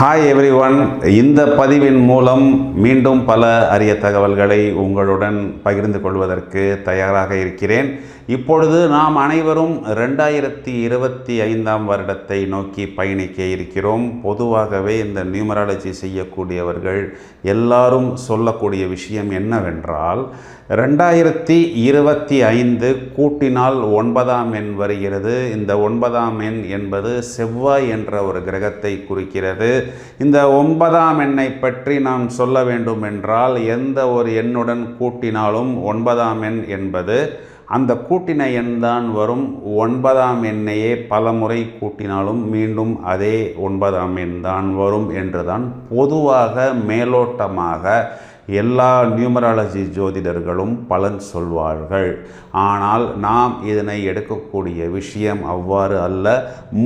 Hi everyone. இந்த பதிவின் மூலம் மீண்டும் பல அரிய தகவல்களை உங்களுடன் பகிர்ந்து கொள்வதற்கு தயாராக இருக்கிறேன். இப்பொழுது நாம் அனைவரும் 2025 வருடத்தை நோக்கி பயணிக்க இருக்கிறோம். பொதுவாகவே இந்த நியூமராலஜி செய்யக்கூடியவர்கள் எல்லாரும் சொல்லக்கூடிய விஷயம் என்னவென்றால், 2025 கூட்டினால் 9ஆம் எண் வருகிறது. இந்த 9ஆம் எண் என்பது செவ்வாய் என்ற ஒரு கிரகத்தை குறிக்கிறது. இந்த 9ஆம் எண்ணை பற்றி நாம் சொல்ல வேண்டும் என்றால், எந்த ஒரு எண்ணுடன் கூட்டினாலும் 9ஆம் எண் என்பது அந்த கூட்டின எண் தான் வரும். 9ஆம் எண்ணையே பல முறை கூட்டினாலும் மீண்டும் அதே 9ஆம் எண் தான் வரும் என்றுதான் பொதுவாக மேலோட்டமாக எல்லா நியூமராலஜி ஜோதிடர்களும் பலன் சொல்வார்கள். ஆனால் நாம் இதனை எடுக்கக்கூடிய விஷயம் அவ்வாறு அல்ல.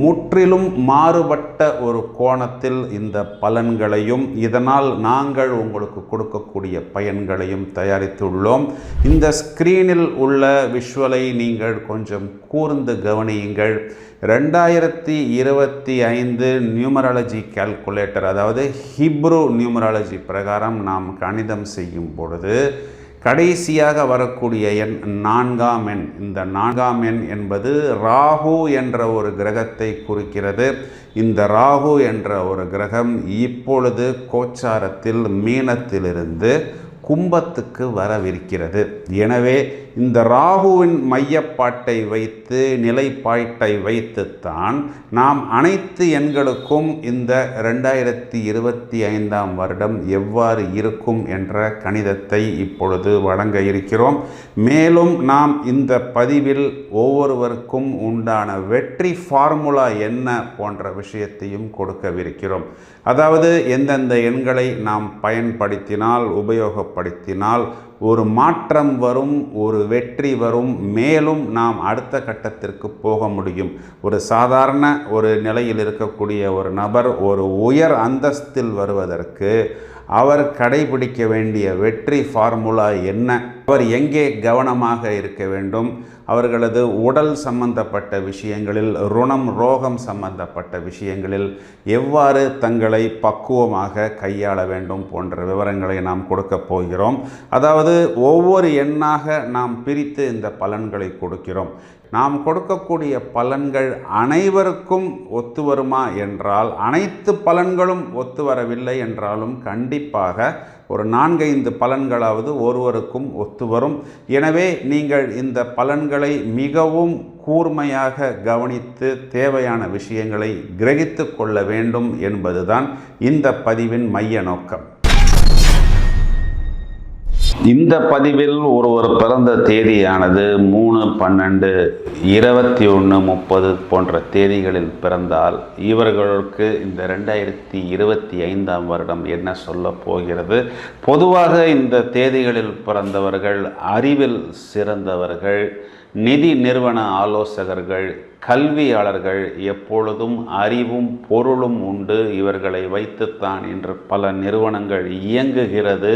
முற்றிலும் மாறுபட்ட ஒரு கோணத்தில் இந்த பலன்களையும் இதனால் நாங்கள் உங்களுக்கு கொடுக்கக்கூடிய பயன்களையும் தயாரித்துள்ளோம். இந்த ஸ்கிரீனில் உள்ள விஷுவலை நீங்கள் கொஞ்சம் கூர்ந்து கவனியுங்கள். 2025 நியூமராலஜி கால்குலேட்டர், அதாவது ஹிப்ரு நியூமராலஜி பிரகாரம் நாம் கணிதம் செய்யும் பொழுது கடைசியாக வரக்கூடிய எண் 4ஆம் எண். இந்த 4ஆம் எண் என்பது ராகு என்ற ஒரு கிரகத்தை குறிக்கிறது. இந்த ராகு என்ற ஒரு கிரகம் இப்பொழுது கோச்சாரத்தில் மீனத்திலிருந்து கும்பத்துக்கு வரவிருக்கிறது. எனவே இந்த ராகுவின் மையப்பாட்டை வைத்து நிலைப்பாட்டை வைத்துத்தான் நாம் அனைத்து எண்களுக்கும் இந்த 2025 வருடம் எவ்வாறு இருக்கும் என்ற கணிதத்தை இப்பொழுது வழங்க இருக்கிறோம். மேலும் நாம் இந்த பதிவில் ஒவ்வொருவருக்கும் உண்டான வெற்றி ஃபார்முலா என்ன போன்ற விஷயத்தையும் கொடுக்கவிருக்கிறோம். அதாவது எந்தெந்த எண்களை நாம் பயன்படுத்தினால் உபயோகப்படுத்தினால் ஒரு மாற்றம் வரும், ஒரு வெற்றி வரும், மேலும் நாம் அடுத்த கட்டத்திற்கு போக முடியும். ஒரு சாதாரண ஒரு நிலையில் இருக்கக்கூடிய ஒரு நபர் ஒரு உயர் அந்தஸ்தில் வருவதற்கு அவர் கடைபிடிக்க வேண்டிய வெற்றி ஃபார்முலா என்ன? அவர் எங்கே கவனமாக இருக்க வேண்டும்? அவர்களது உடல் சம்பந்தப்பட்ட விஷயங்களில், ருணம் ரோகம் சம்பந்தப்பட்ட விஷயங்களில் எவ்வாறு தங்களை பக்குவமாக கையாள வேண்டும் போன்ற விவரங்களை நாம் கொடுக்க போகிறோம். அதாவது ஒவ்வொரு எண்ணாக நாம் பிரித்து இந்த பலன்களை கொடுக்கிறோம். நாம் கொடுக்கக்கூடிய பலன்கள் அனைவருக்கும் ஒத்து வருமா என்றால், அனைத்து பலன்களும் ஒத்து வரவில்லை என்றாலும் கண்டிப்பாக ஒரு 4-5 பலன்களாவது ஒருவருக்கும் ஒத்து வரும். எனவே நீங்கள் இந்த பலன்களை மிகவும் கூர்மையாக கவனித்து தேவையான விஷயங்களை கிரகித்து கொள்ள வேண்டும் என்பதுதான் இந்த பதிவின் மைய நோக்கம். இந்த பதிவில் ஒருவர் பிறந்த தேதியானது 3/12/21:30 போன்ற தேதிகளில் பிறந்தால் இவர்களுக்கு இந்த 2025 வருடம் என்ன சொல்ல போகிறது? பொதுவாக இந்த தேதிகளில் பிறந்தவர்கள் அறிவில் சிறந்தவர்கள், நிதி நிறுவன ஆலோசகர்கள், கல்வியாளர்கள், எப்பொழுதும் அறிவும் பொருளும் உண்டு. இவர்களை வைத்துத்தான் இன்று பல நிறுவனங்கள் இயங்குகிறது.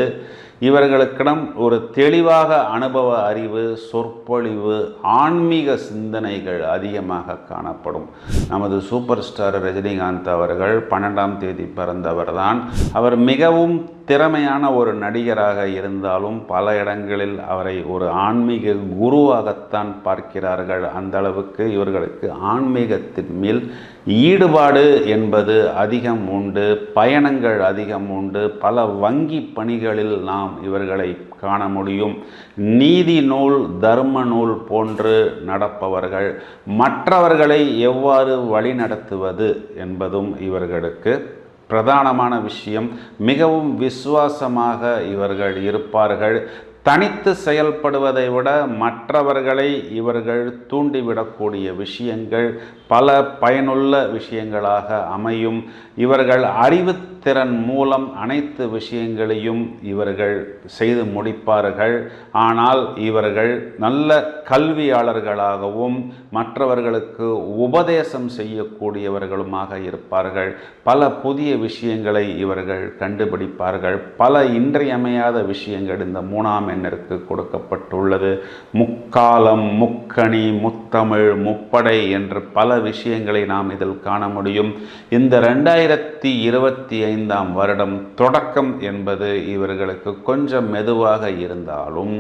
இவர்களுக்கிடம் ஒரு தெளிவாக அனுபவ அறிவு, சொற்பொழிவு, ஆன்மீக சிந்தனைகள் அதிகமாக காணப்படும். நமது சூப்பர் ஸ்டார் ரஜினிகாந்த் அவர்கள் 12ஆம் தேதி பிறந்தவர்தான். அவர் மிகவும் திறமையான ஒரு நடிகராக இருந்தாலும் பல இடங்களில் அவரை ஒரு ஆன்மீக குருவாகத்தான் பார்க்கிறார்கள். அந்த அளவுக்கு இவர்களுக்கு ஆன்மீகத்தின் மேல் ஈடுபாடு என்பது அதிகம் உண்டு. பயணங்கள் அதிகம் உண்டு. பல வங்கி பணிகளில் நாம் இவர்களை காண முடியும். நீதி நூல், தர்ம நூல் போன்று நடப்பவர்கள். மற்றவர்களை எவ்வாறு வழிநடத்துவது என்பதும் இவர்களுக்கு பிரதானமான விஷயம். மிகவும் விசுவாசமாக இவர்கள் இருப்பார்கள். தனித்து செயல்படுவதை விட மற்றவர்களை இவர்கள் தூண்டிவிடக்கூடிய விஷயங்கள் பல பயனுள்ள விஷயங்களாக அமையும். இவர்கள் அறிவுத்திறன் மூலம் அனைத்து விஷயங்களையும் இவர்கள் செய்து முடிப்பார்கள். ஆனால் இவர்கள் நல்ல கல்வியாளர்களாகவும் மற்றவர்களுக்கு உபதேசம் செய்யக்கூடியவர்களுமாக இருப்பார்கள். பல புதிய விஷயங்களை இவர்கள் கண்டுபிடிப்பார்கள். பல இன்றியமையாத விஷயங்கள் இந்த 3ஆம் எண்ணிற்கு கொடுக்கப்பட்டுள்ளது. முக்காலம், முக்கணி, முத்தமிழ், முப்படை என்று பல விஷயங்களை நாம் இதில் காண முடியும். இந்த 2025ஆம் வருடம் தொடக்கம் என்பது இவர்களுக்கு கொஞ்சம் மெதுவாக இருந்தாலும்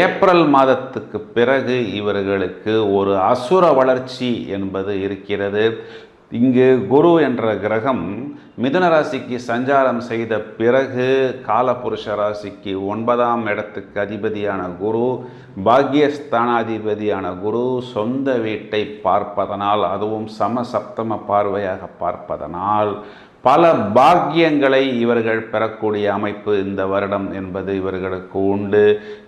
ஏப்ரல் மாதத்துக்கு பிறகு இவர்களுக்கு ஒரு அசுர வளர்ச்சி என்பது இருக்கிறது. இங்கு குரு என்ற கிரகம் மிதுன ராசிக்கு சஞ்சாரம் செய்த பிறகு காலபுருஷ ராசிக்கு 9ஆம் இடத்துக்கு அதிபதியான குரு, பாக்யஸ்தானாதிபதியான குரு சொந்த வீட்டை பார்ப்பதனால், அதுவும் சமசப்தம பார்வையாக பார்ப்பதனால் பல பாக்கியங்களை இவர்கள் பெறக்கூடிய அமைப்பு இந்த வருடம் என்பது இவர்களுக்கு உண்டு.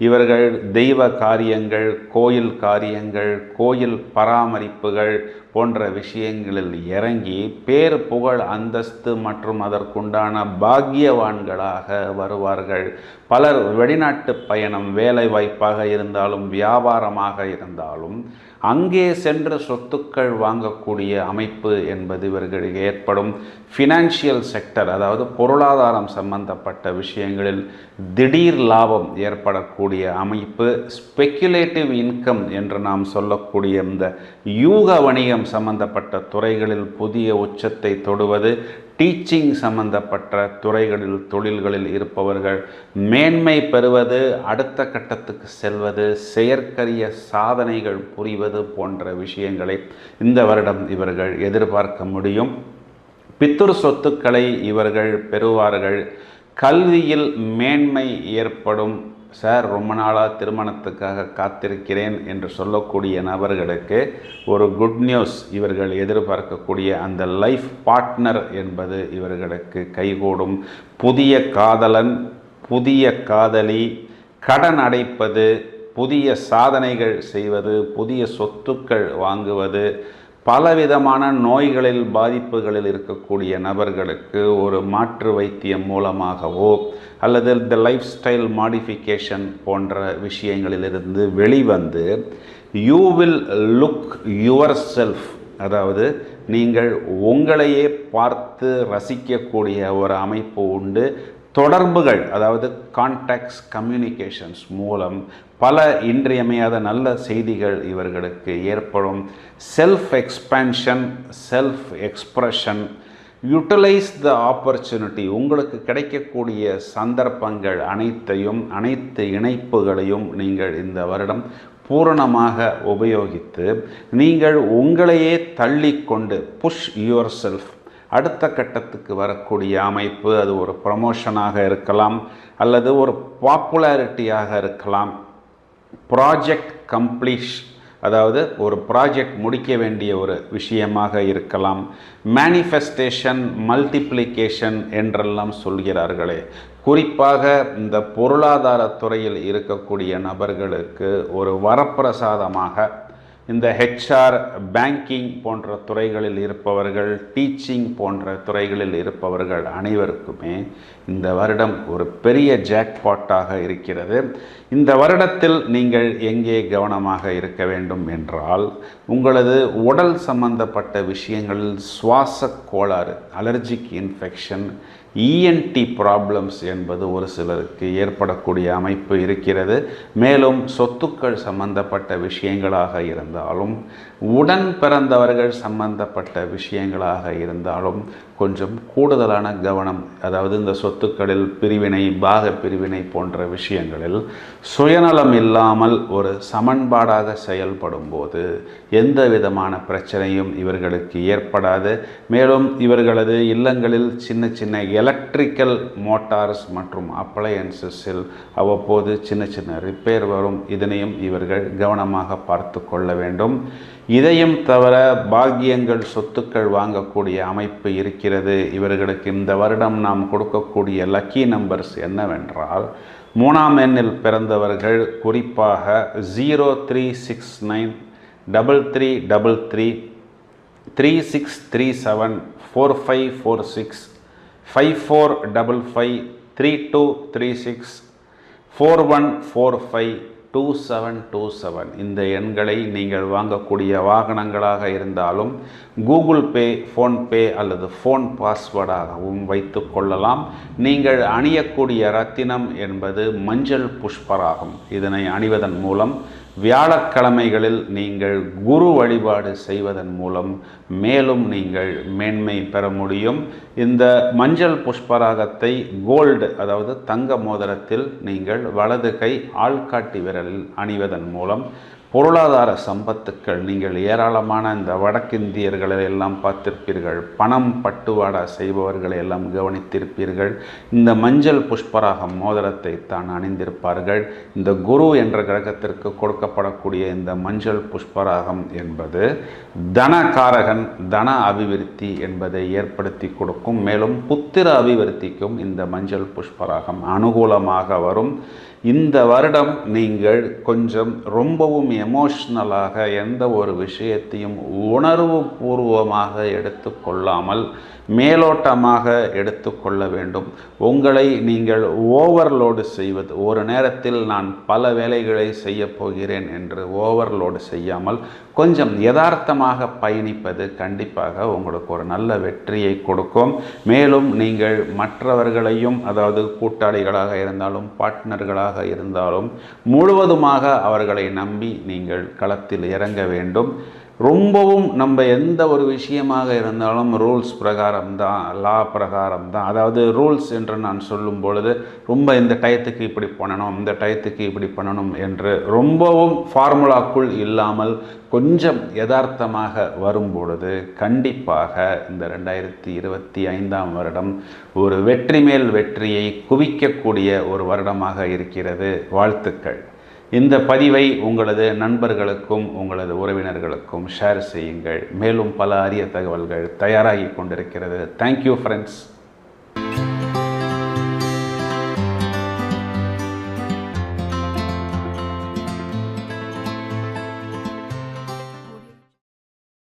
இவர்கள் தெய்வ காரியங்கள், கோயில் காரியங்கள், கோயில் பராமரிப்புகள் போன்ற விஷயங்களில் இறங்கி பேர், புகழ், அந்தஸ்து மற்றும் அதற்குண்டான பாக்கியவான்களாக வருவார்கள். பலர் வெளிநாட்டு பயணம், வேலை வாய்ப்பாக இருந்தாலும் வியாபாரமாக இருந்தாலும் அங்கே சென்று சொத்துக்கள் வாங்கக்கூடிய அமைப்பு என்பது இவர்களுக்கு ஏற்படும். ஃபினான்ஷியல் செக்டர், அதாவது பொருளாதாரம் சம்பந்தப்பட்ட விஷயங்களில் திடீர் லாபம் ஏற்படக்கூடிய அமைப்பு. ஸ்பெக்குலேட்டிவ் இன்கம் என்று நாம் சொல்லக்கூடிய இந்த யூக வணிகம் சம்பந்தப்பட்ட துறைகளில் புதிய உச்சத்தை தொடுவது, டீச்சிங் சம்பந்தப்பட்ட துறைகளில், தொழில்களில் இருப்பவர்கள் மேன்மை பெறுவது, அடுத்த கட்டத்துக்கு செல்வது, செயற்கரிய சாதனைகள் புரிவது போன்ற விஷயங்களை இந்த வருடம் இவர்கள் எதிர்பார்க்க முடியும். பித்துர் சொத்துக்களை இவர்கள் பெறுவார்கள். கல்வியில் மேன்மை ஏற்படும். சார், ரொம்ப நாளாக திருமணத்துக்காக காத்திருக்கிறேன் என்று சொல்லக்கூடிய நபர்களுக்கு ஒரு குட் நியூஸ். இவர்கள் எதிர்பார்க்கக்கூடிய அந்த லைஃப் பார்ட்னர் என்பது இவர்களுக்கு கைகூடும். புதிய காதலன், புதிய காதலி, கடன் அடைப்பது, புதிய சாதனைகள் செய்வது, புதிய சொத்துக்கள் வாங்குவது, பலவிதமான நோய்களில், பாதிப்புகளில் இருக்கக்கூடிய நபர்களுக்கு ஒரு மாற்று வைத்தியம் மூலமாகவோ அல்லது இந்த லைஃப் ஸ்டைல் மாடிஃபிகேஷன் போன்ற விஷயங்களிலிருந்து வெளிவந்து you will look your self, அதாவது நீங்கள் உங்களையே பார்த்து ரசிக்கக்கூடிய ஒரு அமைப்பு உண்டு. தொடர்புகள், அதாவது கான்டாக்ட்ஸ், கம்யூனிகேஷன்ஸ் மூலம் பல இன்றியமையாத நல்ல செய்திகள் இவர்களுக்கு ஏற்படும். Self expansion, self expression, utilise the opportunity. உங்களுக்கு கிடைக்கக்கூடிய சந்தர்ப்பங்கள் அனைத்தையும், அனைத்து இணைப்புகளையும் நீங்கள் இந்த வருடம் பூரணமாக உபயோகித்து நீங்கள் உங்களையே தள்ளிக்கொண்டு புஷ் யுவர் செல்ஃப் அடுத்த கட்டத்துக்கு வரக்கூடிய அமைப்பு. அது ஒரு ப்ரமோஷனாக இருக்கலாம் அல்லது ஒரு பாப்புலாரிட்டியாக இருக்கலாம். ப்ராஜெக்ட் கம்ப்ளீஷ், அதாவது ஒரு ப்ராஜெக்ட் முடிக்க வேண்டிய ஒரு விஷயமாக இருக்கலாம். மேனிஃபெஸ்டேஷன், மல்டிப்ளிகேஷன் என்றெல்லாம் சொல்கிறார்களே, குறிப்பாக இந்த பொருளாதார துறையில் இருக்கக்கூடிய நபர்களுக்கு ஒரு வரப்பிரசாதமாக இந்த ஹெச்ஆர், பேங்கிங் போன்ற துறைகளில் இருப்பவர்கள், டீச்சிங் போன்ற துறைகளில் இருப்பவர்கள் அனைவருக்குமே இந்த வருடம் ஒரு பெரிய ஜாக்பாட்டாக இருக்கிறது. இந்த வருடத்தில் நீங்கள் எங்கே கவனமாக இருக்க வேண்டும் என்றால், உங்களது உடல் சம்பந்தப்பட்ட விஷயங்களில் சுவாச கோளாறு, அலர்ஜிக் இன்ஃபெக்ஷன், இஎன்டி ப்ராப்ளம்ஸ் என்பது ஒரு சிலருக்கு ஏற்படக்கூடிய அமைப்பு இருக்கிறது. மேலும் சொத்துக்கள் சம்பந்தப்பட்ட விஷயங்களாக இருந்தாலும், உடன் பிறந்தவர்கள் சம்பந்தப்பட்ட விஷயங்களாக இருந்தாலும் கொஞ்சம் கூடுதலான கவனம், அதாவது இந்த சொத்துக்களில் பிரிவினை, பாக பிரிவினை போன்ற விஷயங்களில் சுயநலம் இல்லாமல் ஒரு சமன்பாடாக செயல்படும் போது எந்த விதமான பிரச்சனையும் இவர்களுக்கு ஏற்படாது. மேலும் இவர்களது இல்லங்களில் சின்ன சின்ன எலக்ட்ரிக்கல் மோட்டார்ஸ் மற்றும் அப்ளையன்சஸில் அவ்வப்போது சின்ன சின்ன ரிப்பேர் வரும். இதனையும் இவர்கள் கவனமாக பார்த்து கொள்ள வேண்டும். இதையும் தவிர பாக்கியங்கள், சொத்துக்கள் வாங்கக்கூடிய அமைப்பு இருக்கிறது. இவர்களுக்கு இந்த வருடம் நாம் கொடுக்கக்கூடிய லக்கி நம்பர்ஸ் என்னவென்றால், 3ஆம் எண்ணில் பிறந்தவர்கள் குறிப்பாக 0369 3333 3637 4546 5455 3236 4145 2727 இந்த எண்களை நீங்கள் வாங்கக்கூடிய வாகனங்களாக இருந்தாலும் கூகுள் பே, ஃபோன்பே அல்லது ஃபோன் பாஸ்வேர்டாகவும் வைத்து கொள்ளலாம். நீங்கள் அணியக்கூடிய ரத்தினம் என்பது மஞ்சள் புஷ்பராகம். இதனை அணிவதன் மூலம் வியாழக்கிழமைகளில் நீங்கள் குரு வழிபாடு செய்வதன் மூலம் மேலும் நீங்கள் மேன்மை பெற முடியும். இந்த மஞ்சள் புஷ்பராகத்தை கோல்டு, அதாவது தங்க மோதிரத்தில் நீங்கள் வலது கை ஆள்காட்டி விரலில் அணிவதன் மூலம் பொருளாதார சம்பத்துக்கள், நீங்கள் ஏராளமான இந்த வடக்கிந்தியர்களை எல்லாம் பார்த்திருப்பீர்கள், பணம் பட்டுவாடா செய்பவர்களை எல்லாம் கவனித்திருப்பீர்கள். இந்த மஞ்சள் புஷ்பராகம் மோதிரத்தை தான் அணிந்திருப்பார்கள். இந்த குரு என்ற கிரகத்திற்கு கொடுக்கப்படக்கூடிய இந்த மஞ்சள் புஷ்பராகம் என்பது தனகாரகன், தன அபிவிருத்தி என்பதை ஏற்படுத்தி கொடுக்கும். மேலும் புத்திர அபிவிருத்திக்கும் இந்த மஞ்சள் புஷ்பராகம் அனுகூலமாக வரும். இந்த வருடம் நீங்கள் கொஞ்சம் ரொம்பவும் எமோஷ்னலாக எந்த ஒரு விஷயத்தையும் உணர்வு பூர்வமாக எடுத்துக்கொள்ளாமல் மேலோட்டமாக எடுத்துக்கொள்ள வேண்டும். உங்களை நீங்கள் ஓவர்லோடு செய்வது, ஒரு நேரத்தில் நான் பல வேலைகளை செய்ய போகிறேன் என்று ஓவர்லோடு செய்யாமல் கொஞ்சம் யதார்த்தமாக பயணிப்பது கண்டிப்பாக உங்களுக்கு ஒரு நல்ல வெற்றியை கொடுக்கும். மேலும் நீங்கள் மற்றவர்களையும், அதாவது கூட்டாளிகளாக இருந்தாலும் பார்ட்னர்களாக இருந்தாலும் முழுவதுமாக அவர்களை நம்பி நீங்கள் களத்தில் இறங்க வேண்டும். ரொம்பவும் நம்ம எந்த ஒரு விஷயமாக இருந்தாலும் ரூல்ஸ் பிரகாரம் தான், லா பிரகாரம் தான். அதாவது ரூல்ஸ் என்று நான் சொல்லும் பொழுது ரொம்ப இந்த டயத்துக்கு இப்படி பண்ணணும், இந்த டயத்துக்கு இப்படி பண்ணணும் என்று ரொம்பவும் ஃபார்முலாக்குள் இல்லாமல் கொஞ்சம் யதார்த்தமாக வரும் பொழுது கண்டிப்பாக இந்த 2025ஆம் வருடம் ஒரு வெற்றி மேல் வெற்றியை குவிக்கக்கூடிய ஒரு வருடமாக இருக்கிறது. வாழ்த்துக்கள். இந்த பதிவை உங்களது நண்பர்களுக்கும் உங்களது உறவினர்களுக்கும் ஷேர் செய்யுங்கள். மேலும் பல அரிய தகவல்கள் தயாராகி கொண்டிருக்கிறது. Thank you friends.